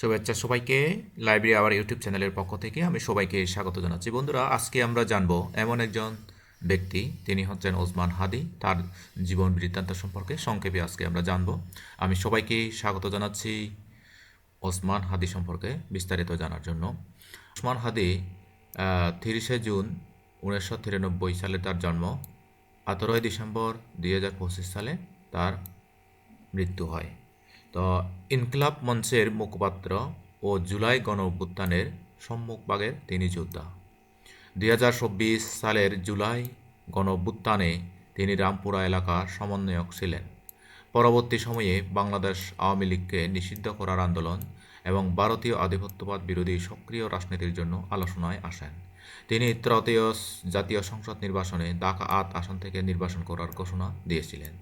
শুভেচ্ছা সবাইকে। Library our YouTube চ্যানেলের পক্ষ থেকে আমি সবাইকে স্বাগত জানাচ্ছি। বন্ধুরা, আজকে আমরা জানব এমন একজন ব্যক্তি, তিনি হচ্ছেন ওসমান হাদি। তার জীবন বৃত্তান্ত সম্পর্কে সংক্ষেপে আজকে আমরা জানব। আমি সবাইকে স্বাগত জানাচ্ছি ওসমান হাদি সম্পর্কে বিস্তারিত জানার জন্য। ওসমান হাদি 30 জুন 1993 সালে তার জন্ম। 18 ডিসেম্বর 2025 সালে তার মৃত্যু হয়। তো ইনকিলাব মঞ্চের মুখপাত্র ও জুলাই গণ অভ্যুত্থানের সম্মুখভাগের তিনি যোদ্ধা। 2024 সালের জুলাই গণ অভ্যুত্থানে তিনি রামপুরা এলাকার সমন্বয়ক ছিলেন। পরবর্তী সময়ে বাংলাদেশ আওয়ামী লীগকে নিষিদ্ধ করার আন্দোলন এবং ভারতীয় আধিপত্যবাদ বিরোধী সক্রিয় রাজনীতির জন্য আলোচনায় আসেন। তিনি তৃতীয় জাতীয় সংসদ নির্বাচনে ঢাকা-8 আসন থেকে নির্বাচন করার ঘোষণা দিয়েছিলেন।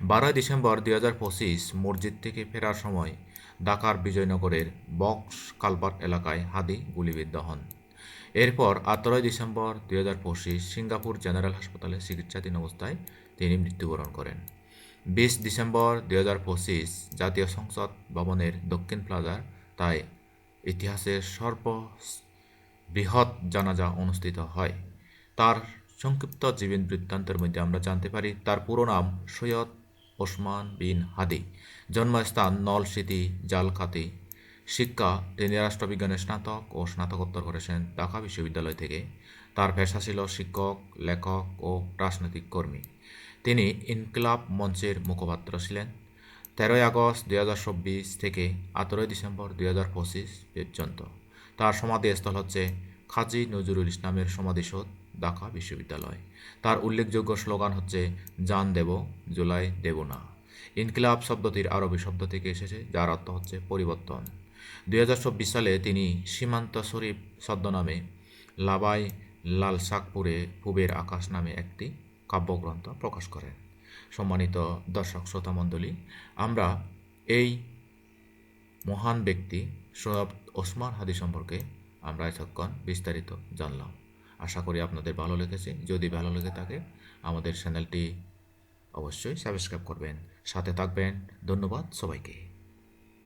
12 ডিসেম্বর 2025 মসজিদ থেকে ফেরার সময় ঢাকার বিজয়নগরের বক্স কালভার্ট এলাকায় হাদি গুলিবিদ্ধ হন। এরপর 18 ডিসেম্বর 2025 সিঙ্গাপুর জেনারেল হাসপাতালে চিকিৎসাধীন অবস্থায় তিনি মৃত্যুবরণ করেন। 20 ডিসেম্বর 2025 জাতীয় সংসদ ভবনের দক্ষিণ প্লাজার তাই ইতিহাসের সর্ববৃহৎ জানাজা অনুষ্ঠিত হয়। তার সংক্ষিপ্ত জীবন বৃত্তান্তের মধ্যে আমরা জানতে পারি তার পুরো নাম সৈয়দ ওসমান বিন হাদি। জন্মস্থান নলসিটি জালকাতি। শিক্ষা, তিনি রাষ্ট্রবিজ্ঞানে স্নাতক ও স্নাতকোত্তর করেছেন ঢাকা বিশ্ববিদ্যালয় থেকে। তার পেশা ছিল শিক্ষক, লেখক ও রাজনৈতিক কর্মী। তিনি ইনকিলাব মঞ্চের মুখপাত্র ছিলেন। 13 আগস্ট 2024 থেকে 18 ডিসেম্বর 2025 পর্যন্ত। তার সমাধিস্থল হচ্ছে কাজী নজরুল ইসলামের সমাধিসৌধ, ঢাকা বিশ্ববিদ্যালয়। তার উল্লেখযোগ্য স্লোগান হচ্ছে জান দেব, জুলাই দেব না। ইনকিলাব শব্দটির আরবি শব্দ থেকে এসেছে, যার অর্থ হচ্ছে পরিবর্তন। 2024 সালে তিনি সীমান্ত শরীফ ছদ্মনামে লাবাই লালসাকপুরে পূবের আকাশ নামে একটি কাব্যগ্রন্থ প্রকাশ করেন। সম্মানিত দর্শক শ্রোতা মণ্ডলী, আমরা এই মহান ব্যক্তি সৈয়দ ওসমান হাদি সম্পর্কে আমরা এতক্ষণ বিস্তারিত জানলাম। আশা করি আপনাদের ভালো লেগেছে। যদি ভালো লেগে থাকে আমাদের চ্যানেলটি অবশ্যই সাবস্ক্রাইব করবেন, সাথে থাকবেন। ধন্যবাদ সবাইকে।